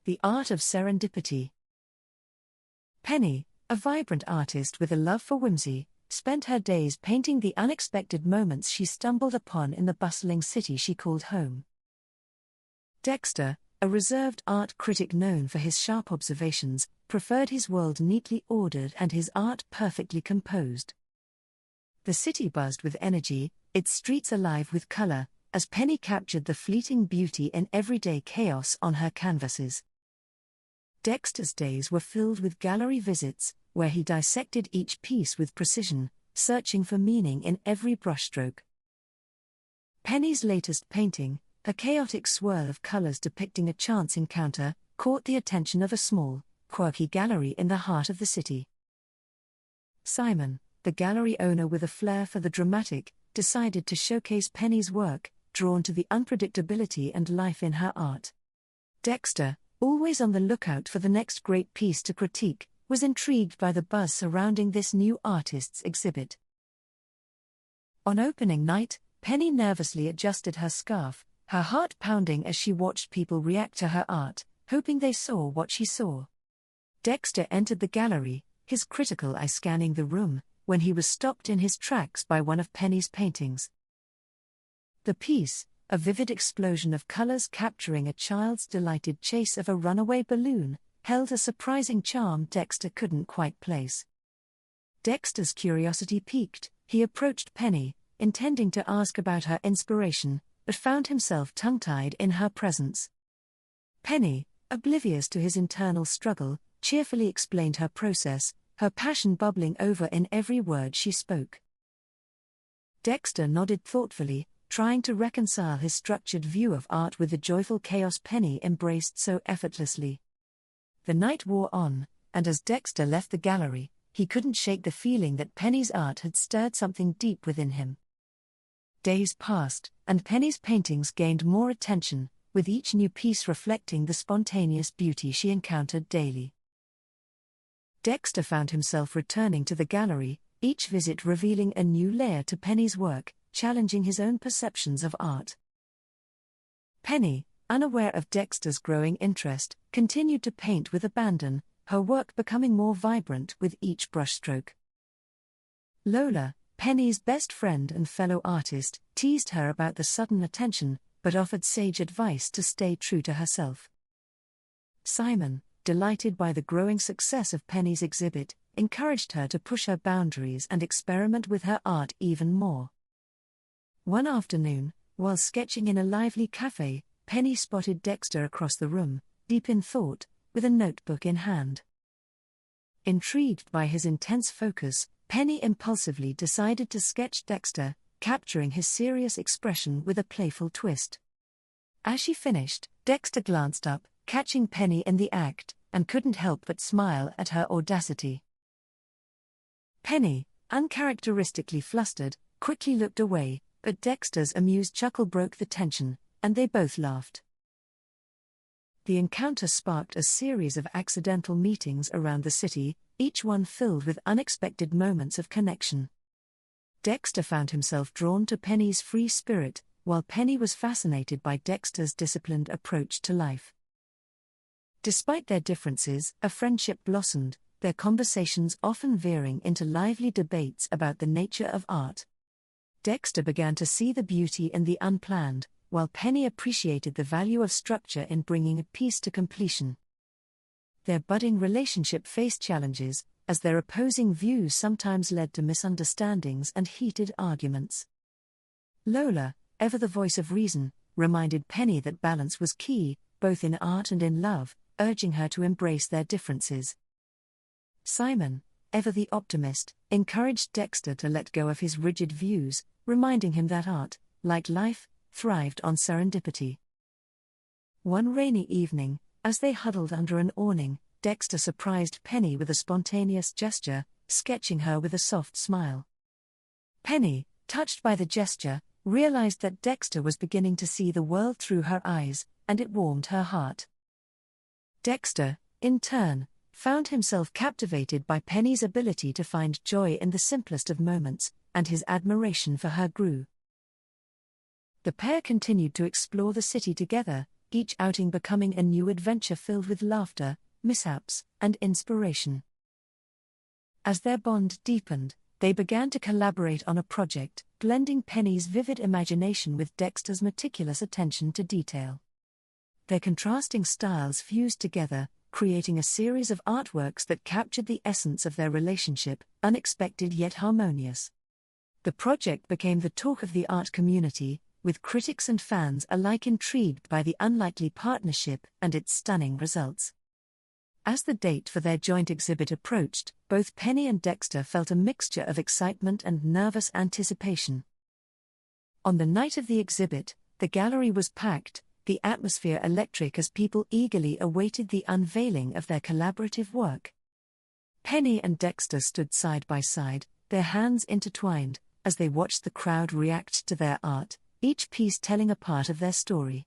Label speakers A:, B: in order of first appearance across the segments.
A: The art of serendipity. Penny, a vibrant artist with a love for whimsy, spent her days painting the unexpected moments she stumbled upon in the bustling city she called home. Dexter, a reserved art critic known for his sharp observations, preferred his world neatly ordered and his art perfectly composed. The city buzzed with energy, its streets alive with color, as Penny captured the fleeting beauty in everyday chaos on her canvases. Dexter's days were filled with gallery visits, where he dissected each piece with precision, searching for meaning in every brushstroke. Penny's latest painting, a chaotic swirl of colors depicting a chance encounter, caught the attention of a small, quirky gallery in the heart of the city. Simon, the gallery owner with a flair for the dramatic, decided to showcase Penny's work, drawn to the unpredictability and life in her art. Dexter, always on the lookout for the next great piece to critique, was intrigued by the buzz surrounding this new artist's exhibit. On opening night, Penny nervously adjusted her scarf, her heart pounding as she watched people react to her art, hoping they saw what she saw. Dexter entered the gallery, his critical eye scanning the room, when he was stopped in his tracks by one of Penny's paintings. The piece, a vivid explosion of colors capturing a child's delighted chase of a runaway balloon, held a surprising charm Dexter couldn't quite place. Dexter's curiosity piqued, he approached Penny, intending to ask about her inspiration, but found himself tongue-tied in her presence. Penny, oblivious to his internal struggle, cheerfully explained her process, her passion bubbling over in every word she spoke. Dexter nodded thoughtfully, trying to reconcile his structured view of art with the joyful chaos Penny embraced so effortlessly. The night wore on, and as Dexter left the gallery, he couldn't shake the feeling that Penny's art had stirred something deep within him. Days passed, and Penny's paintings gained more attention, with each new piece reflecting the spontaneous beauty she encountered daily. Dexter found himself returning to the gallery, each visit revealing a new layer to Penny's work, challenging his own perceptions of art. Penny, unaware of Dexter's growing interest, continued to paint with abandon, her work becoming more vibrant with each brushstroke. Lola, Penny's best friend and fellow artist, teased her about the sudden attention, but offered sage advice to stay true to herself. Simon, delighted by the growing success of Penny's exhibit, encouraged her to push her boundaries and experiment with her art even more. One afternoon, while sketching in a lively cafe, Penny spotted Dexter across the room, deep in thought, with a notebook in hand. Intrigued by his intense focus, Penny impulsively decided to sketch Dexter, capturing his serious expression with a playful twist. As she finished, Dexter glanced up, catching Penny in the act, and couldn't help but smile at her audacity. Penny, uncharacteristically flustered, quickly looked away, but Dexter's amused chuckle broke the tension, and they both laughed. The encounter sparked a series of accidental meetings around the city, each one filled with unexpected moments of connection. Dexter found himself drawn to Penny's free spirit, while Penny was fascinated by Dexter's disciplined approach to life. Despite their differences, a friendship blossomed, their conversations often veering into lively debates about the nature of art. Dexter began to see the beauty in the unplanned, while Penny appreciated the value of structure in bringing a piece to completion. Their budding relationship faced challenges, as their opposing views sometimes led to misunderstandings and heated arguments. Lola, ever the voice of reason, reminded Penny that balance was key, both in art and in love, urging her to embrace their differences. Simon, ever the optimist, encouraged Dexter to let go of his rigid views, reminding him that art, like life, thrived on serendipity. One rainy evening, as they huddled under an awning, Dexter surprised Penny with a spontaneous gesture, sketching her with a soft smile. Penny, touched by the gesture, realized that Dexter was beginning to see the world through her eyes, and it warmed her heart. Dexter, in turn, found himself captivated by Penny's ability to find joy in the simplest of moments, and his admiration for her grew. The pair continued to explore the city together, each outing becoming a new adventure filled with laughter, mishaps, and inspiration. As their bond deepened, they began to collaborate on a project, blending Penny's vivid imagination with Dexter's meticulous attention to detail. Their contrasting styles fused together, creating a series of artworks that captured the essence of their relationship, unexpected yet harmonious. The project became the talk of the art community, with critics and fans alike intrigued by the unlikely partnership and its stunning results. As the date for their joint exhibit approached, both Penny and Dexter felt a mixture of excitement and nervous anticipation. On the night of the exhibit, the gallery was packed, the atmosphere electric as people eagerly awaited the unveiling of their collaborative work. Penny and Dexter stood side by side, their hands intertwined, as they watched the crowd react to their art, each piece telling a part of their story.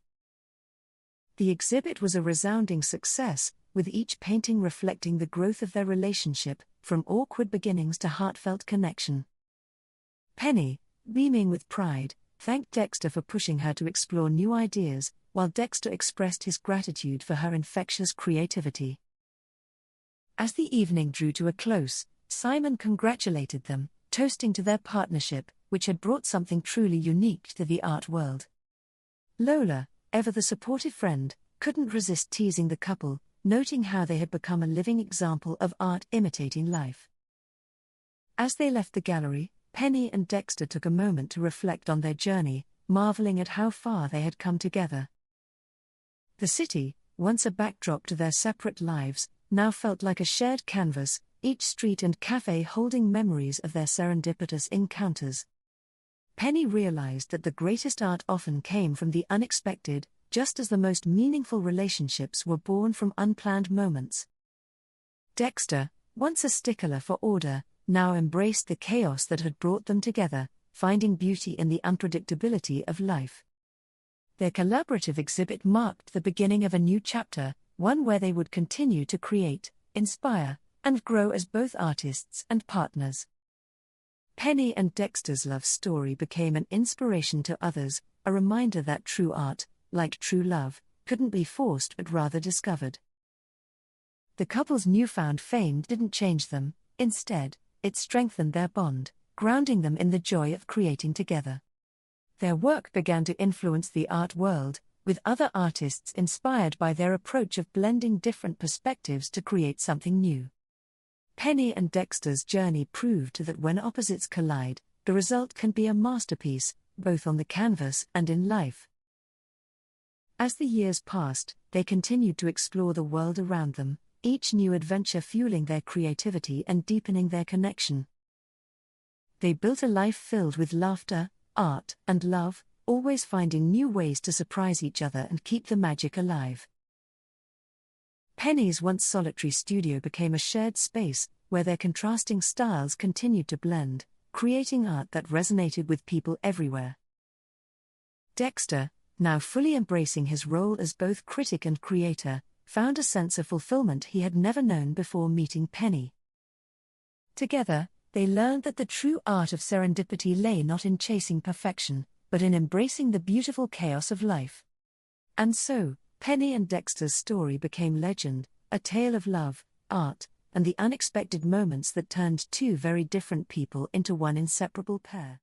A: The exhibit was a resounding success, with each painting reflecting the growth of their relationship, from awkward beginnings to heartfelt connection. Penny, beaming with pride, thanked Dexter for pushing her to explore new ideas, while Dexter expressed his gratitude for her infectious creativity. As the evening drew to a close, Simon congratulated them, toasting to their partnership, which had brought something truly unique to the art world. Lola, ever the supportive friend, couldn't resist teasing the couple, noting how they had become a living example of art imitating life. As they left the gallery, Penny and Dexter took a moment to reflect on their journey, marveling at how far they had come together. The city, once a backdrop to their separate lives, now felt like a shared canvas, each street and cafe holding memories of their serendipitous encounters. Penny realized that the greatest art often came from the unexpected, just as the most meaningful relationships were born from unplanned moments. Dexter, once a stickler for order, now embraced the chaos that had brought them together, finding beauty in the unpredictability of life. Their collaborative exhibit marked the beginning of a new chapter, one where they would continue to create, inspire, and grow as both artists and partners. Penny and Dexter's love story became an inspiration to others, a reminder that true art, like true love, couldn't be forced but rather discovered. The couple's newfound fame didn't change them, instead, it strengthened their bond, grounding them in the joy of creating together. Their work began to influence the art world, with other artists inspired by their approach of blending different perspectives to create something new. Penny and Dexter's journey proved that when opposites collide, the result can be a masterpiece, both on the canvas and in life. As the years passed, they continued to explore the world around them, each new adventure fueling their creativity and deepening their connection. They built a life filled with laughter, art, and love, always finding new ways to surprise each other and keep the magic alive. Penny's once solitary studio became a shared space, where their contrasting styles continued to blend, creating art that resonated with people everywhere. Dexter, now fully embracing his role as both critic and creator, found a sense of fulfillment he had never known before meeting Penny. Together, they learned that the true art of serendipity lay not in chasing perfection, but in embracing the beautiful chaos of life. And so, Penny and Dexter's story became legend, a tale of love, art, and the unexpected moments that turned two very different people into one inseparable pair.